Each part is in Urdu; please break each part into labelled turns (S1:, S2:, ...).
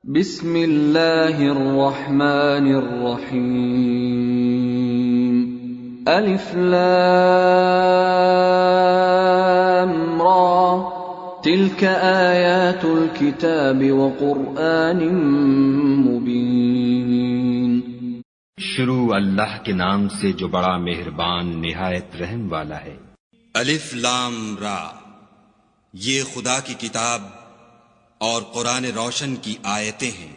S1: بسم اللہ الرحمن الرحیم الف لام را تلک آیات الکتاب وقرآن مبین۔
S2: شروع اللہ کے نام سے جو بڑا مہربان نہایت رحم والا ہے۔
S3: الف لام را، یہ خدا کی کتاب اور قرآن روشن کی آیتیں ہیں۔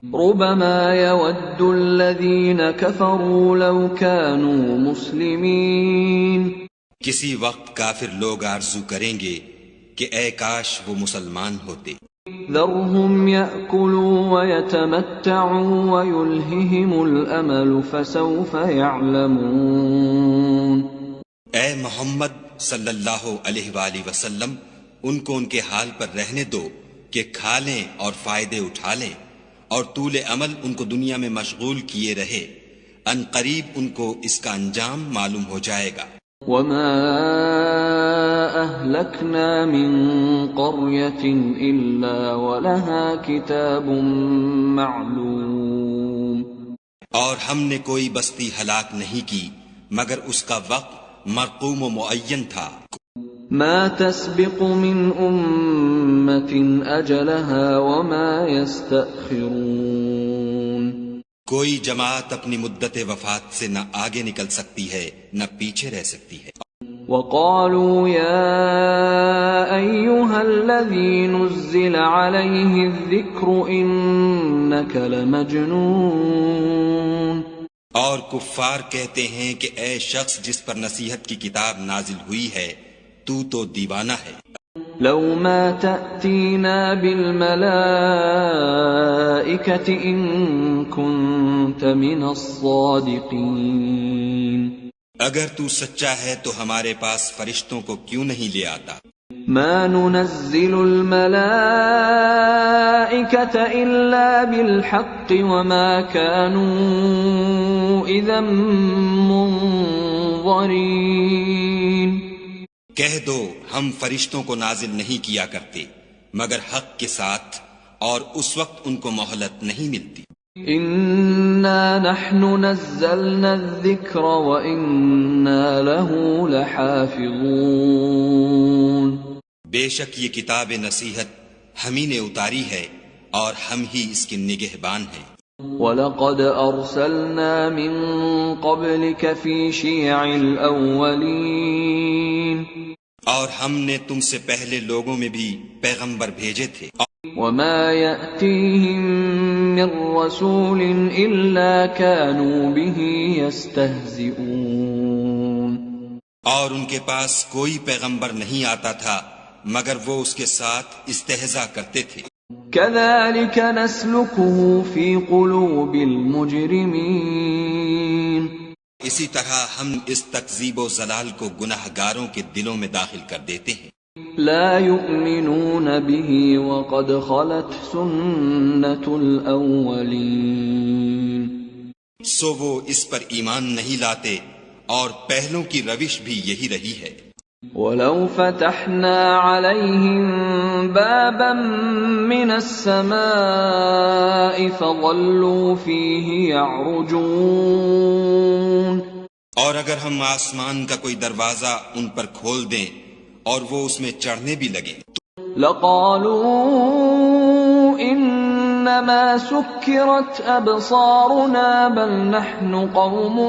S1: ربما يود الذين كفروا لو كانوا مسلمين۔
S3: کسی وقت کافر لوگ آرزو کریں گے کہ اے کاش وہ مسلمان ہوتے۔
S1: ذرهم يأكلوا ويتمتعوا ويلههم الأمل فسوف يعلمون۔
S3: اے محمد صلی اللہ علیہ وآلہ وسلم، ان کو ان کے حال پر رہنے دو کہ کھا لیں اور فائدے اٹھا لیں، اور طول عمل ان کو دنیا میں مشغول کیے رہے، ان قریب ان کو اس کا انجام معلوم ہو جائے گا۔
S1: وما أهلكنا من قرية إلا ولها كتاب معلوم۔
S3: اور ہم نے کوئی بستی ہلاک نہیں کی مگر اس کا وقت مرقوم و معین تھا۔
S1: ما تسبق من أمة أجلها وما يستأخرون۔
S3: کوئی جماعت اپنی مدت وفات سے نہ آگے نکل سکتی ہے نہ پیچھے رہ سکتی ہے۔
S1: وقالوا يا أيها الذي نزل عليه الذكر إنك لمجنون۔
S3: اور کفار کہتے ہیں کہ اے شخص جس پر نصیحت کی کتاب نازل ہوئی ہے، تو دیوانہ ہے۔
S1: لو ما تأتینا بالملائکة ان كنت من الصادقین۔
S3: اگر تو سچا ہے تو ہمارے پاس فرشتوں کو کیوں نہیں لے آتا؟
S1: ما ننزل الملائکة الا بالحق وما كانوا اذا منظرین۔
S3: کہہ دو ہم فرشتوں کو نازل نہیں کیا کرتے مگر حق کے ساتھ، اور اس وقت ان کو مہلت نہیں ملتی۔
S1: انا نحن نزلنا الذکر وانا له لحافظون۔
S3: بے شک یہ کتاب نصیحت ہم ہی نے اتاری ہے اور ہم ہی اس کے نگہبان ہیں۔
S1: وَلَقَدْ أَرْسَلْنَا مِن قَبْلِكَ فِي شِيَعِ الْأَوَّلِينَ۔
S3: اور ہم نے تم سے پہلے لوگوں میں بھی پیغمبر بھیجے تھے۔
S1: وَمَا يَأْتِيهِم مِّن رَّسُولٍ إِلَّا كَانُوا بِهِ يَسْتَهْزِئُونَ۔
S3: اور ان کے پاس کوئی پیغمبر نہیں آتا تھا مگر وہ اس کے ساتھ استہزاء کرتے تھے۔
S1: كَذَلِكَ نَسْلُكُهُ فِي قُلُوبِ الْمُجْرِمِينَ۔
S3: اسی طرح ہم اس تکذیب و ضلال کو گناہ گاروں کے دلوں میں داخل کر دیتے ہیں۔
S1: لا يؤمنون به وقد خلت سنة الأولين۔
S3: سو وہ اس پر ایمان نہیں لاتے اور پہلوں کی روش بھی یہی رہی ہے۔
S1: ولو فتحنا عليهم بابا من السماء فظلوا فيه يعرجون۔
S3: اور اگر ہم آسمان کا کوئی دروازہ ان پر کھول دیں اور وہ اس میں چڑھنے بھی لگے،
S1: لقالوا انما سكرت ابصارنا بل نحن قوم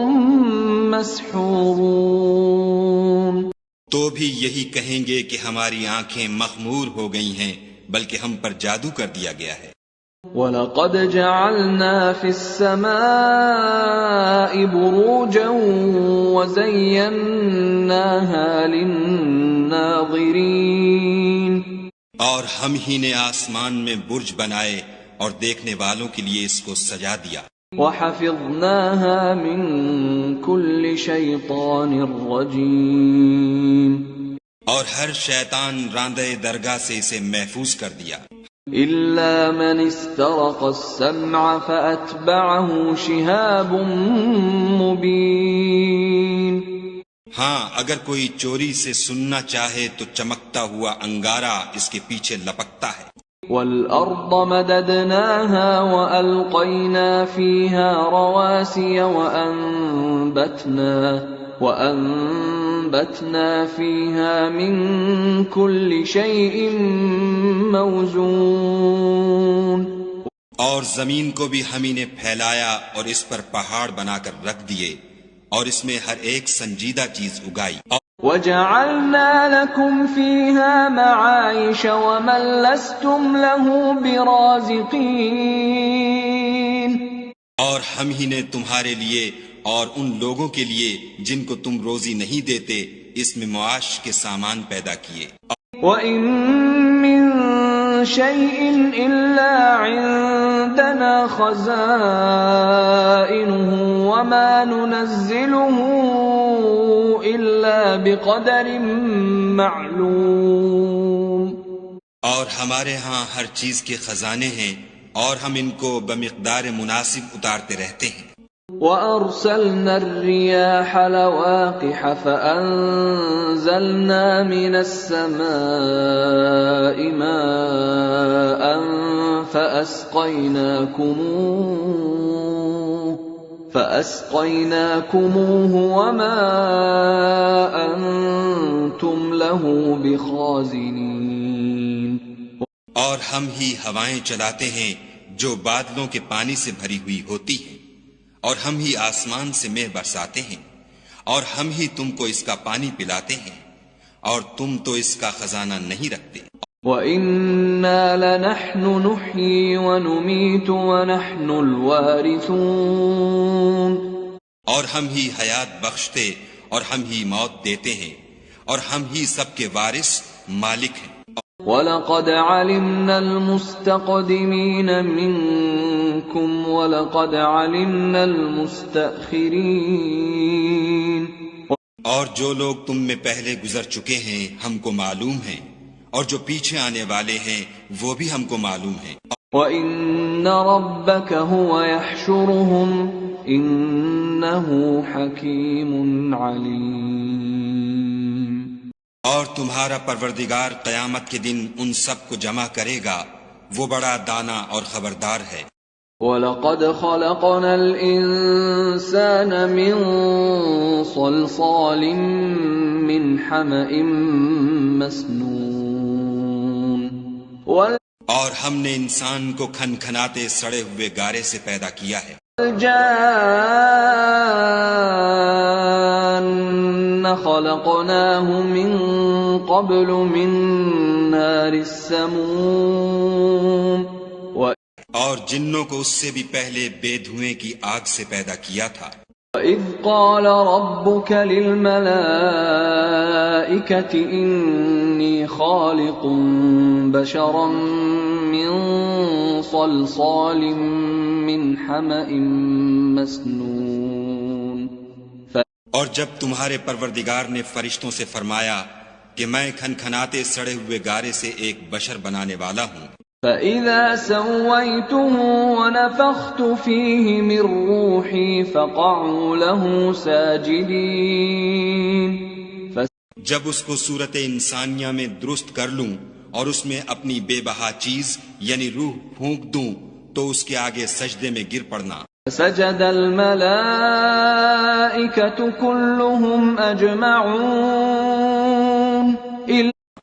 S1: مسحورون۔
S3: تو بھی یہی کہیں گے کہ ہماری آنکھیں مخمور ہو گئی ہیں بلکہ ہم پر جادو کر دیا گیا ہے۔
S1: وَلَقَدْ جَعَلْنَا فِي السَّمَاءِ بُرُوجًا وَزَيَّنَّاهَا لِلنَّاظِرِينَ۔
S3: اور ہم ہی نے آسمان میں برج بنائے اور دیکھنے والوں کے لیے اس کو سجا دیا۔
S1: وَحَفِظْنَاهَا مِن كُلِّ شَيْطَانٍ رَّجِيمٍ۔
S3: اور ہر شیطان راندہ درگاہ سے اسے محفوظ کر دیا۔
S1: إِلَّا مَنِ اسْتَرَقَ السَّمْعَ فَأَتْبَعَهُ شِهَابٌ مُّبِينٌ۔
S3: ہاں اگر کوئی چوری سے سننا چاہے تو چمکتا ہوا انگارہ اس کے پیچھے لپکتا ہے۔
S1: وَالْأَرْضَ مَدَدْنَاهَا وَأَلْقَيْنَا فِيهَا رَوَاسِيَ وَأَنبَتْنَا فِيهَا مِن كُلِّ شَيْءٍ مَّوْزُونٍ
S3: اور زمین کو بھی ہم ہی نے پھیلایا اور اس پر پہاڑ بنا کر رکھ دیے اور اس میں ہر ایک سنجیدہ چیز اگائی.
S1: وَجَعَلْنَا لَكُمْ فِيهَا مَعَائِشَ وَمَن لَّسْتُمْ لَهُ بِرَازِقِينَ
S3: اور ہم ہی نے تمہارے لیے اور ان لوگوں کے لیے جن کو تم روزی نہیں دیتے اس میں معاش کے سامان پیدا کیے.
S1: وَإِن مِّن شَيْءٍ إِلَّا عِندَنَا خَزَائِنُهُ وَمَا نُنَزِّلُهُ إِلَّا بِقَدَرٍ مَّعْلُومٍ
S3: اور ہمارے ہاں ہر چیز کے خزانے ہیں اور ہم ان کو بمقدار مناسب اتارتے رہتے ہیں.
S1: وَأَرْسَلْنَا الرِّيَاحَ لَوَاقِحَ فَأَنزَلْنَا مِنَ السَّمَاءِ مَاءً فَأَسْقَيْنَاكُمُوهُ وَمَا أَنتُمْ لَهُ بِخَازِنِينَ
S3: اور ہم ہی ہوائیں چلاتے ہیں جو بادلوں کے پانی سے بھری ہوئی ہوتی ہیں اور ہم ہی آسمان سے مے برساتے ہیں اور ہم ہی تم کو اس کا پانی پلاتے ہیں اور تم تو اس کا خزانہ نہیں رکھتے.
S1: وَإِنَّا لَنَحْنُ نُحْيِي وَنُمِيتُ وَنَحْنُ الْوَارِثُونَ
S3: اور ہم ہی حیات بخشتے اور ہم ہی موت دیتے ہیں اور ہم ہی سب کے وارث مالک ہیں.
S1: وَلَقَدْ عَلِمْنَا الْمُسْتَقْدِمِينَ مِنكُمْ وَلَقَدْ عَلِمْنَا الْمُسْتَأْخِرِينَ
S3: اور جو لوگ تم میں پہلے گزر چکے ہیں ہم کو معلوم ہیں اور جو پیچھے آنے والے ہیں وہ بھی ہم کو معلوم ہیں.
S1: وَإِنَّ رَبَّكَ هُوَ يَحْشُرُهُمْ إِنَّهُ حَكِيمٌ عَلِيمٌ
S3: اور تمہارا پروردگار قیامت کے دن ان سب کو جمع کرے گا وہ بڑا دانا اور خبردار ہے.
S1: وَلَقَدْ خَلَقْنَا الْإِنسَانَ مِنْ صَلْصَالٍ مِّنْ حَمَإٍ مَّسْنُونٍ
S3: اور ہم نے انسان کو کھنکھناتے سڑے ہوئے گارے سے پیدا کیا ہے.
S1: الْجَانَّ خَلَقْنَاهُ مِن قَبْلُ مِن نَّارِ السَّمُومِ
S3: اور جنوں کو اس سے بھی پہلے بے دھوئیں کی آگ سے پیدا کیا تھا.
S1: وَإِذْ قَالَ رَبُّكَ لِلْمَلَائِكَةِ إِنِّي خَالِقٌ بَشَرًا مِّن صَلْصَالٍ مِّنْ حَمَإٍ مَّسْنُونٍ
S3: اور جب تمہارے پروردگار نے فرشتوں سے فرمایا کہ میں کھنکھناتے سڑے ہوئے گارے سے ایک بشر بنانے والا ہوں.
S1: فَإِذَا سَوَّيْتُهُ وَنَفَخْتُ فِيهِ مِن رُّوحِي فَقَعُوا لَهُ سَاجِدِينَ
S3: جب اس کو صورت انسانیہ میں درست کر لوں اور اس میں اپنی بے بہا چیز یعنی روح پھونک دوں تو اس کے آگے سجدے میں گر پڑنا.
S1: سَجَدَ الْمَلَائِكَةُ كُلُّهُمْ أَجْمَعُونَ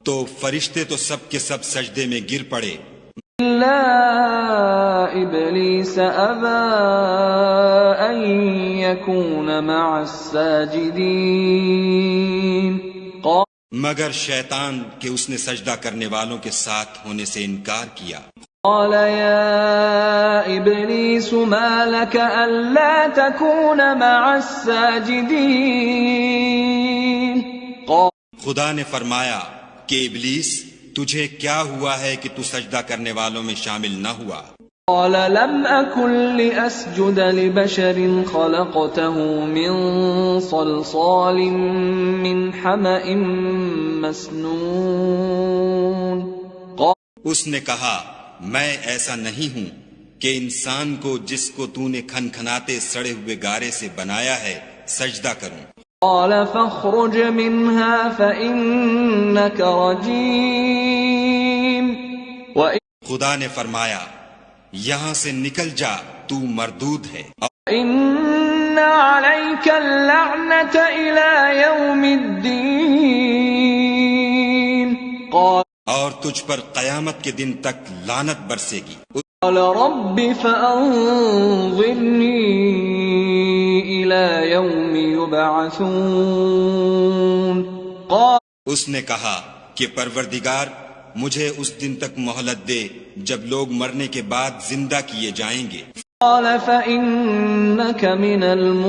S3: تو فرشتے تو سب کے سب سجدے میں گر پڑے
S1: إِلَّا إِبْلِيسَ أَبَىٰ أَن يَكُونَ مَعَ السَّاجِدِينَ
S3: مگر شیطان کہ اس نے سجدہ کرنے والوں کے ساتھ ہونے سے انکار کیا.
S1: قال يا إبليس ما لك ألا تكون مع الساجدين
S3: خدا نے فرمایا کہ ابلیس تجھے کیا ہوا ہے کہ تو سجدہ کرنے والوں میں شامل نہ ہوا.
S1: قال لم أكن لأسجد لبشر خلقته من صلصال من حمأ مسنون
S3: اس نے کہا میں ایسا نہیں ہوں کہ انسان کو جس کو تو نے کھنکھناتے سڑے ہوئے گارے سے بنایا ہے سجدہ کروں.
S1: قال فاخرج منها فإنك رجيم
S3: خدا نے فرمایا یہاں سے نکل جا تو مردود ہے
S1: ان علیک اللعنۃ الی یوم الدین قال
S3: اور تجھ پر قیامت کے دن تک لعنت برسے گی
S1: رب فانظرنی الی یوم یبعثون قال
S3: اس نے کہا کہ پروردگار مجھے اس دن تک مہلت دے جب لوگ مرنے کے بعد زندہ کیے جائیں گے
S1: قال فإنك من المنظرين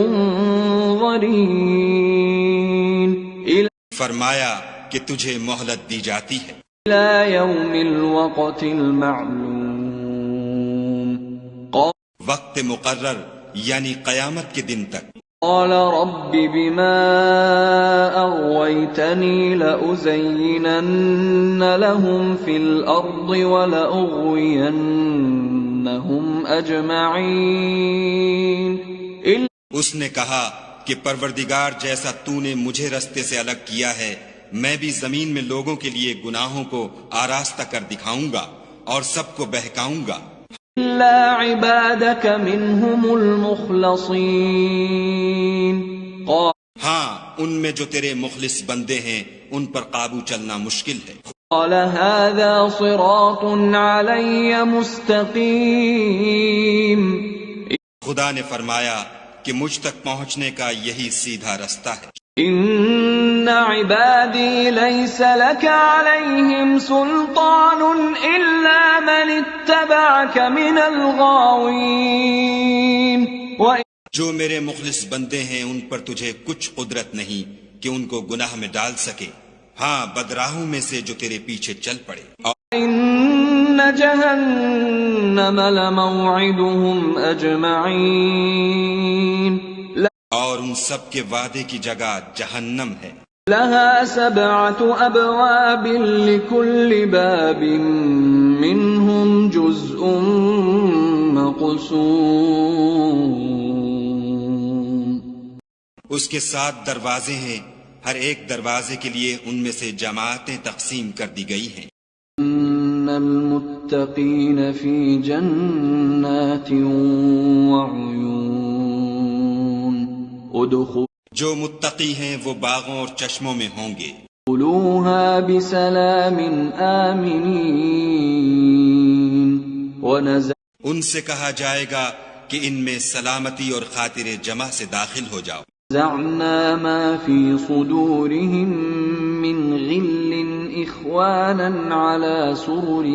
S3: فرمایا کہ تجھے مہلت دی جاتی ہے
S1: إلى يوم الوقت المعلوم قال
S3: وقت مقرر یعنی قیامت کے دن تک
S1: رب بما أغويتني لأزينن لهم في الأرض ولأغوينهم أجمعين
S3: اس نے کہا کہ پروردگار جیسا تو نے مجھے رستے سے الگ کیا ہے میں بھی زمین میں لوگوں کے لیے گناہوں کو آراستہ کر دکھاؤں گا اور سب کو بہکاؤں گا
S1: إلا عبادك منهم المخلصين قال
S3: ہاں ان میں جو تیرے مخلص بندے ہیں ان پر قابو چلنا مشکل ہے
S1: قال هذا صراط علي مستقيم
S3: خدا نے فرمایا کہ مجھ تک پہنچنے کا یہی سیدھا رستہ ہے
S1: ان عبادی لیس لك عليهم سلطان الا من اتبعك من الغاوين
S3: جو میرے مخلص بندے ہیں ان پر تجھے کچھ قدرت نہیں کہ ان کو گناہ میں ڈال سکے ہاں بدراہوں میں سے جو تیرے پیچھے چل پڑے
S1: ان جہنم لموعدهم اجمعین
S3: اور ان سب کے وعدے کی جگہ جہنم ہے
S1: لها 7 ابواب لكل باب منهم جزء مقسوم
S3: اس کے 7 دروازے ہیں ہر ایک دروازے کے لیے ان میں سے جماعتیں تقسیم کر دی گئی ہیں
S1: ان المتقین فی جنات وعیون ادخلوا
S3: جو متقی ہیں وہ باغوں اور چشموں میں ہوں گے
S1: بسلام آمنین ونزل
S3: ان سے کہا جائے گا کہ ان میں سلامتی اور خاطر جمع سے داخل ہو جاؤ
S1: نزعنا ما في صدورهم من غل اخوانا على سرر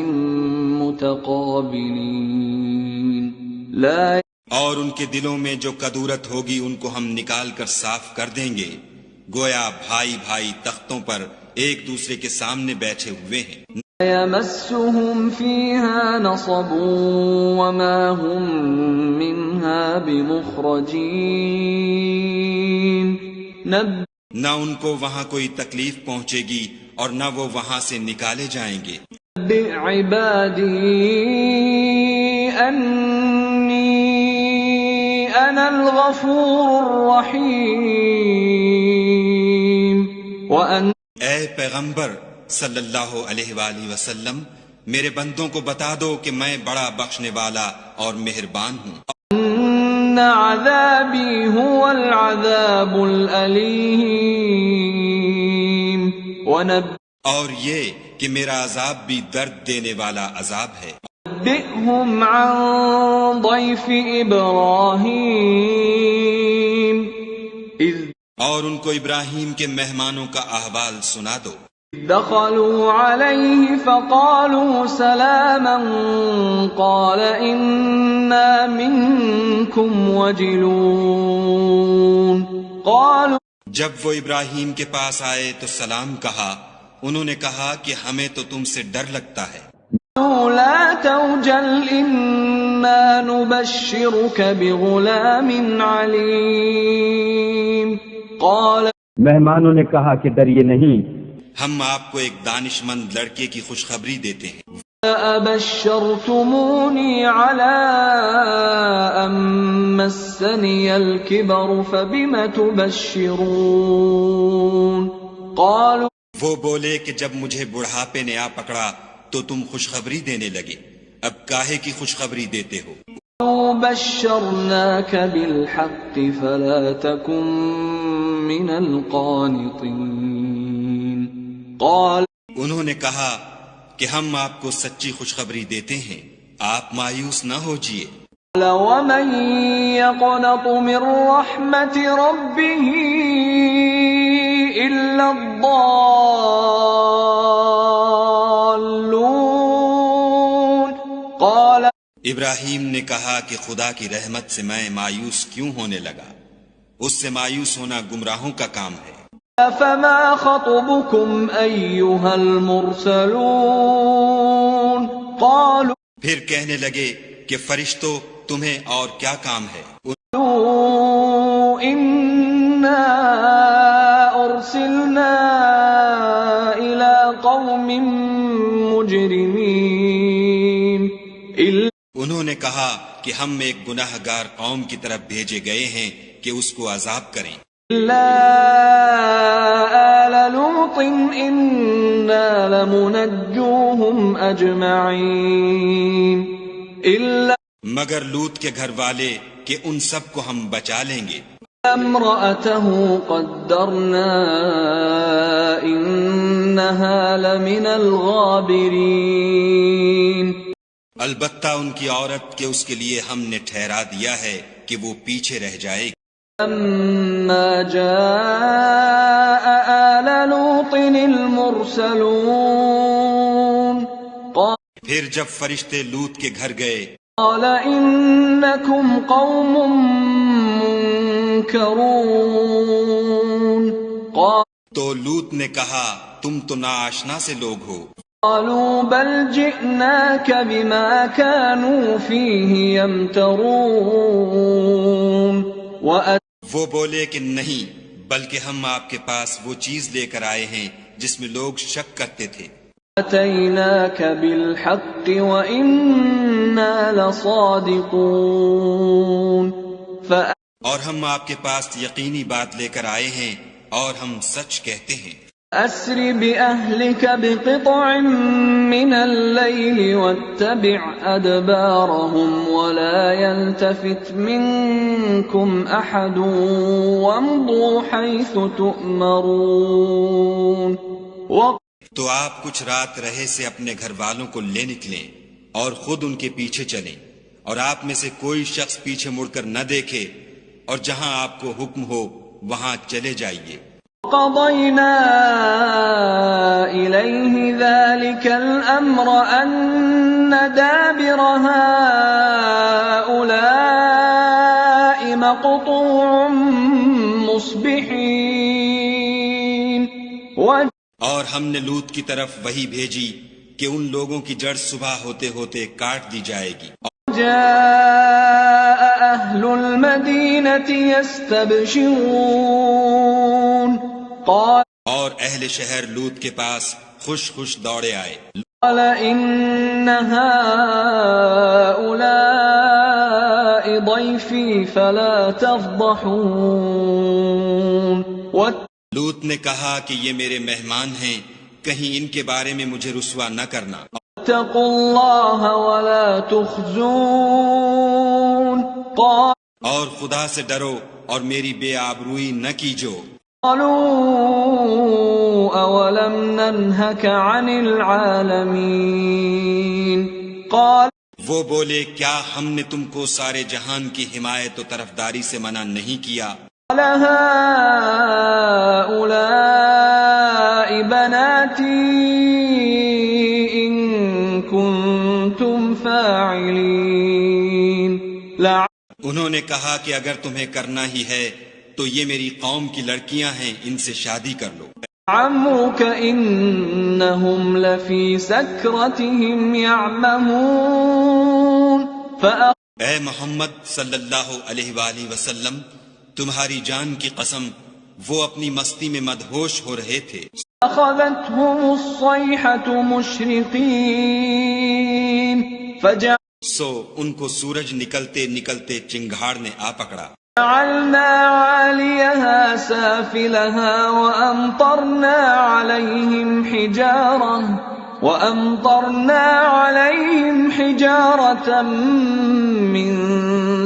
S1: متقابلين لا
S3: اور ان کے دلوں میں جو کدورت ہوگی ان کو ہم نکال کر صاف کر دیں گے گویا بھائی بھائی تختوں پر ایک دوسرے کے سامنے بیٹھے ہوئے ہیں
S1: يمسهم فيها نصب وما هم منها بمخرجين
S3: نہ ان کو وہاں کوئی تکلیف پہنچے گی اور نہ وہ وہاں سے نکالے جائیں گے
S1: بعبادي أني أنا الغفور الرحيم وأن
S3: اے پیغمبر صلی اللہ علیہ وآلہ وسلم میرے بندوں کو بتا دو کہ میں بڑا بخشنے والا اور مہربان ہوں
S1: ان عذابی هو العذاب الألیم
S3: اور یہ کہ میرا عذاب بھی درد دینے والا عذاب ہے
S1: نبئهم عن ضيف إبراهيم إذ
S3: اور ان کو ابراہیم کے مہمانوں کا احوال سنا دو
S1: دخلوا عليه فقالوا سلاما قال إنا منكم وجلون قالوا
S3: جب وہ ابراہیم کے پاس آئے تو سلام کہا انہوں نے کہا کہ ہمیں تو تم سے ڈر لگتا ہے
S1: لا توجل إنا نبشرك بغلام عليم قال
S4: مہمانوں نے کہا کہ ڈریے نہیں
S3: ہم آپ کو ایک دانش مند لڑکے کی خوشخبری دیتے ہیں
S1: أبشرتموني على أن مسني الكبر فبم تبشرون قالوا
S3: وہ بولے کہ جب مجھے بڑھاپے نے آ پکڑا تو تم خوشخبری دینے لگے، اب کاہے کی خوشخبری دیتے ہو؟
S1: بشرناك بالحق فلا تكن من القانطين قال
S3: انہوں نے کہا کہ ہم آپ کو سچی خوشخبری دیتے ہیں، آپ مایوس نہ ہوجیے۔
S1: ومن يقنط من رحمة ربه إلا الضالون قال
S3: ابراہیم نے کہا کہ خدا کی رحمت سے میں مایوس کیوں ہونے لگا؟ اس سے مایوس ہونا گمراہوں کا کام ہے۔
S1: فما خطبكم أيها المرسلون قالوا
S3: پھر کہنے لگے کہ فرشتوں تمہیں اور کیا کام ہے؟
S1: إنا أرسلنا إلى قوم مجرمين
S3: انہوں نے کہا کہ ہم ایک گناہ گار قوم کی طرف بھیجے گئے ہیں کہ اس کو عذاب کریں،
S1: إلا آل لوط إنا لمنجوهم أجمعين إلا
S3: مگر لوط کے گھر والے کہ ان سب کو ہم بچا لیں گے۔
S1: امرأته قدرنا إنها لمن الغابرين
S3: البتہ ان کی عورت کہ اس کے لیے ہم نے ٹھہرا دیا ہے کہ وہ پیچھے رہ جائے گی۔
S1: لما جاء آل لوط المرسلون
S3: پھر جب فرشتے لوط کے گھر گئے،
S1: قال إنكم قوم منكرون
S3: تو لوط نے کہا تم تو ناآشنا سے لوگ ہو۔
S1: قالوا بل جئناك بما كانوا فيه يمترون
S3: وہ بولے کہ نہیں، بلکہ ہم آپ کے پاس وہ چیز لے کر آئے ہیں جس میں لوگ شک کرتے تھے۔
S1: أتيناك بالحق وإنا لصادقون
S3: اور ہم آپ کے پاس یقینی بات لے کر آئے ہیں اور ہم سچ کہتے ہیں۔
S1: أسر بأهلك بقطع من الليل واتبع أدبارهم ولا يلتفت منكم أحد وامضوا حيث تؤمرون
S3: تو آپ کچھ رات رہے سے اپنے گھر والوں کو لے نکلیں اور خود ان کے پیچھے چلیں، اور آپ میں سے کوئی شخص پیچھے مڑ کر نہ دیکھے، اور جہاں آپ کو حکم ہو وہاں چلے جائیے۔
S1: قضينا إليه ذلك الأمر أن دابر هؤلاء مقطوع مصبحين
S3: اور ہم نے لوط کی طرف وہی بھیجی کہ ان لوگوں کی جڑ صبح ہوتے ہوتے کاٹ دی جائے گی۔
S1: جاء أهل المدينة يستبشرون
S3: اور اہل شہر لوط کے پاس خوش خوش دوڑے آئے۔
S1: قال إن هؤلاء ضيفي فلا تفضحون
S3: لوط نے کہا کہ یہ میرے مہمان ہیں، کہیں ان کے بارے میں مجھے رسوا نہ کرنا۔
S1: اتقوا الله ولا تخزون
S3: اور خدا سے ڈرو اور میری بے آبروئی نہ کیجو۔
S1: قالوا أولم ننهك عن العالمين قال
S3: وہ بولے کیا ہم نے تم کو سارے جہان کی حمایت و طرفداری سے منع نہیں کیا؟
S1: هؤلاء بناتي إن كنتم فاعلين
S3: انہوں نے کہا کہ اگر تمہیں کرنا ہی ہے تو یہ میری قوم کی لڑکیاں ہیں، ان سے شادی کر لو۔
S1: عمرك إنهم لفي سكرتهم يعمهون
S3: اے محمد صلی اللہ علیہ وآلہ وسلم، تمہاری جان کی قسم وہ اپنی مستی میں مدہوش ہو رہے تھے۔
S1: أخذتهم الصيحة مشرقين
S3: سو ان کو سورج نکلتے نکلتے چنگھاڑ نے آ پکڑا۔
S1: جعلنا عاليها سافلها وأمطرنا عليهم حجارة وَأَمْطَرْنَا عَلَيْهِمْ حِجَارَةً مِّن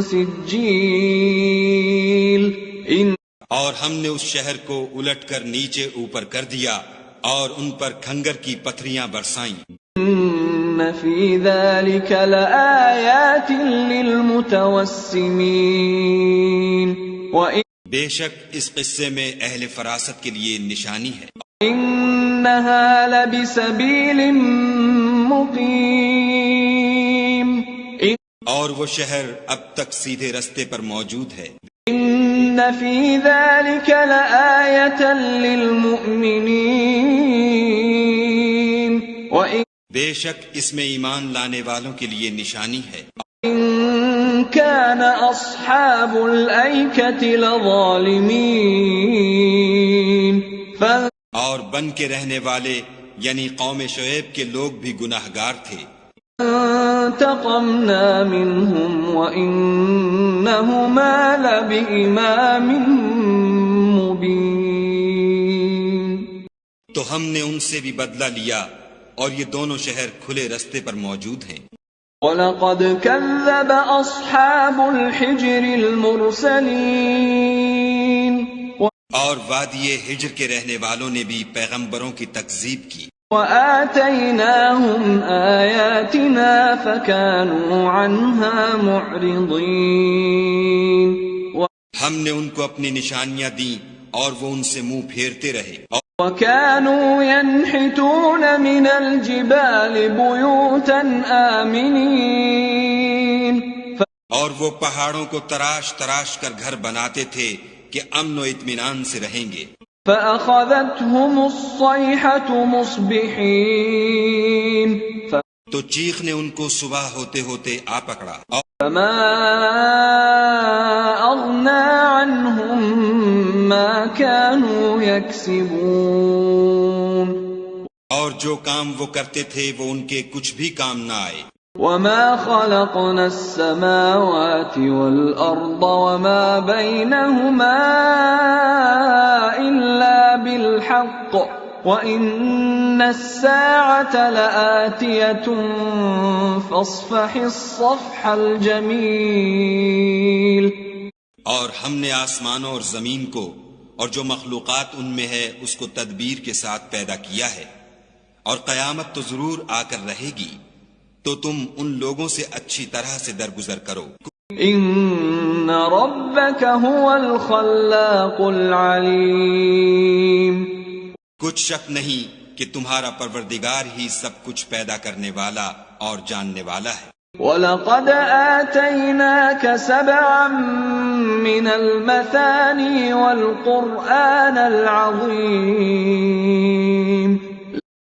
S1: سِجِّيلٍ
S3: اور ہم نے اس شہر کو الٹ کر نیچے اوپر کر دیا اور ان پر کھنگر کی پتھریاں برسائیں۔
S1: إِنَّ فِي ذَلِكَ لَآيَاتٍ لِّلْمُتَوَسِّمِينَ
S3: بے شک اس قصے میں اہل فراست کے لیے نشانی ہے۔
S1: إِنَّهَا لَبِسَبِيلٍ مُقِيمٍ
S3: اور وہ شہر اب تک سیدھے رستے پر موجود ہے۔
S1: إِنَّ فِي ذَلِكَ لَآيَةً لِّلْمُؤْمِنِينَ
S3: بے شک اس میں ایمان لانے والوں کے لیے نشانی ہے۔
S1: إِن كَانَ أَصْحَابُ الْأَيْكَةِ لَظَالِمِينَ
S3: اور بن کے رہنے والے یعنی قوم شعیب کے لوگ بھی گناہگار تھے۔
S1: فانتقمنا منهم وإنهما لبإمام مبين
S3: تو ہم نے ان سے بھی بدلہ لیا اور یہ دونوں شہر کھلے رستے پر موجود ہیں۔
S1: وَلَقَدْ كَذَّبَ أَصْحَابُ الْحِجْرِ الْمُرْسَلِينَ
S3: اور وادی ہجر کے رہنے والوں نے بھی پیغمبروں کی تکذیب کی۔
S1: وَآتَيْنَاهُمْ آيَاتِنَا فَكَانُوا عَنْهَا مُعْرِضِينَ
S3: ہم نے ان کو اپنی نشانیاں دیں اور وہ ان سے منہ پھیرتے رہے۔
S1: وَكَانُوا يَنْحِتُونَ مِنَ الْجِبَالِ بُيُوتًا آمِنِينَ
S3: اور وہ پہاڑوں کو تراش تراش کر گھر بناتے تھے کہ امن و اطمینان سے رہیں گے۔
S1: فَأَخَذَتْهُمُ الصَّيْحَةُ مُصْبِحِينَ
S3: تو چیخ نے ان کو صبح ہوتے ہوتے آ پکڑا۔
S1: فَمَا أَغْنَى عَنْهُمْ مَا كَانُوا يَكْسِبُونَ
S3: اور جو کام وہ کرتے تھے وہ ان کے کچھ بھی کام نہ آئے۔
S1: وَمَا خَلَقْنَا السَّمَاوَاتِ وَالْأَرْضَ وَمَا بَيْنَهُمَا إِلَّا بِالْحَقِّ وَإِنَّ السَّاعَةَ لَآتِيَةٌ فَاصْفَحِ الصَّفْحَ الْجَمِيلَ
S3: اور ہم نے آسمانوں اور زمین کو اور جو مخلوقات ان میں ہے اس کو تدبیر کے ساتھ پیدا کیا ہے، اور قیامت تو ضرور آ کر رہے گی، تو تم ان لوگوں سے اچھی طرح سے درگزر کرو۔
S1: ان ربک هو الخلاق العلیم
S3: کچھ شک نہیں کہ تمہارا پروردگار ہی سب کچھ پیدا کرنے والا اور جاننے والا ہے۔
S1: وَلَقَدْ آتَيْنَاكَ سَبْعًا مِّنَ الْمَثَانِي وَالْقُرْآنَ الْعَظِيمَ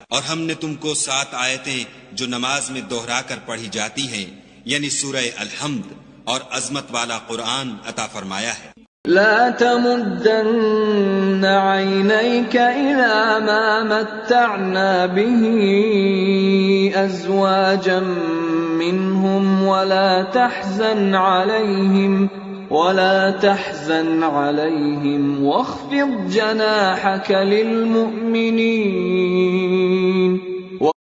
S3: اور ہم نے تم کو 7 آیتیں جو نماز میں دہرا کر پڑھی جاتی ہیں یعنی سورہ الحمد اور عظمت والا قرآن عطا فرمایا ہے۔
S1: لا تمدن عينيك إلى ما متعنا به أزواجا منهم ولا تحزن عليهم واخفض جناحك للمؤمنين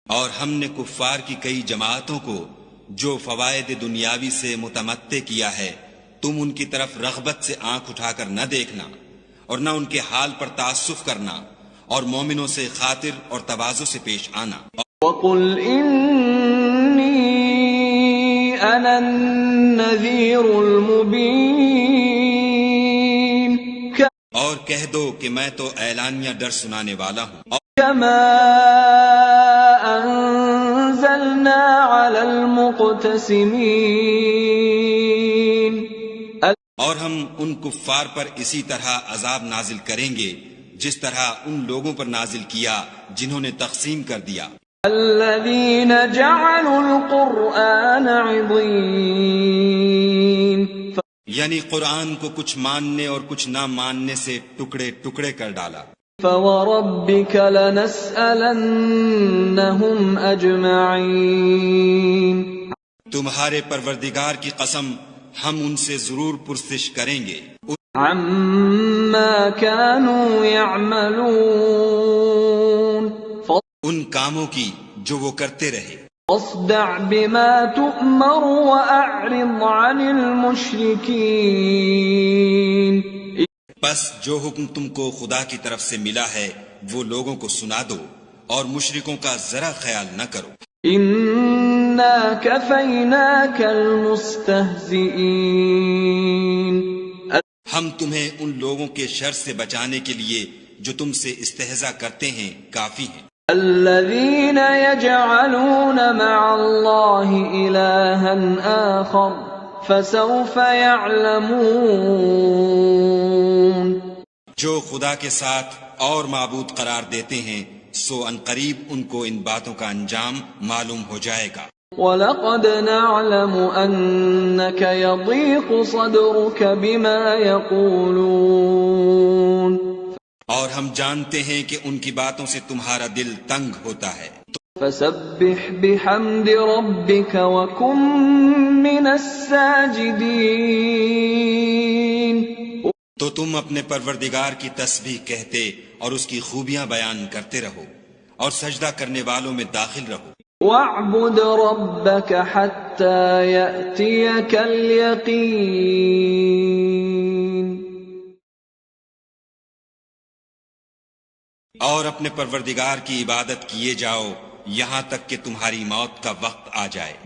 S3: اور ہم نے کفار کی کئی جماعتوں کو جو فوائد دنیاوی سے متمتع کیا ہے تم ان کی طرف رغبت سے آنکھ اٹھا کر نہ دیکھنا اور نہ ان کے حال پر تعسف کرنا اور مومنوں سے خاطر اور تواضع سے پیش آنا۔
S1: وَقُلْ إِنِّي أَنَا النَّذِيرُ الْمُبِينُ
S3: اور کہہ دو کہ میں تو اعلانیہ ڈر سنانے والا ہوں۔
S1: كما أنزلنا على المقتسمين
S3: اور ہم ان کفار پر اسی طرح عذاب نازل کریں گے جس طرح ان لوگوں پر نازل کیا جنہوں نے تقسیم کر دیا۔
S1: الذين جعلوا القرآن عضين
S3: یعنی قرآن کو کچھ ماننے اور کچھ نہ ماننے سے ٹکڑے ٹکڑے کر ڈالا۔
S1: فوربك لنسألنهم أجمعين
S3: تمہارے پروردگار کی قسم ہم ان سے ضرور پرسش کریں گے
S1: عما كانوا يعملون
S3: ان کاموں کی جو وہ کرتے رہے۔
S1: اصدع بما تؤمر واعرض عن المشرکین،
S3: بس جو حکم تم کو خدا کی طرف سے ملا ہے وہ لوگوں کو سنا دو اور مشرکوں کا ذرا خیال نہ کرو۔
S1: انا کفیناک المستہزئین،
S3: ہم تمہیں ان لوگوں کے شر سے بچانے کے لیے جو تم سے استہزاء کرتے ہیں کافی ہیں۔
S1: الذین یجعلون مع اللہ الہا آخر فسوف یعلمون،
S3: جو خدا کے ساتھ اور معبود قرار دیتے ہیں سو ان قریب ان کو ان باتوں کا انجام معلوم ہو جائے گا۔
S1: وَلَقَدْ نَعْلَمُ أَنَّكَ يَضِيقُ صَدْرُكَ بِمَا يَقُولُونَ،
S3: اور ہم جانتے ہیں کہ ان کی باتوں سے تمہارا دل تنگ ہوتا ہے،
S1: فَسَبِّحْ بِحَمْدِ رَبِّكَ وَكُن مِّنَ السَّاجِدِينَ،
S3: تو تم اپنے پروردگار کی تسبیح کہتے اور اس کی خوبیاں بیان کرتے رہو اور سجدہ کرنے والوں میں داخل رہو۔
S1: وَاعْبُدْ رَبَّكَ حَتَّى يَأْتِيَكَ الْيَقِينُ،
S3: اور اپنے پروردگار کی عبادت کیے جاؤ یہاں تک کہ تمہاری موت کا وقت آ جائے۔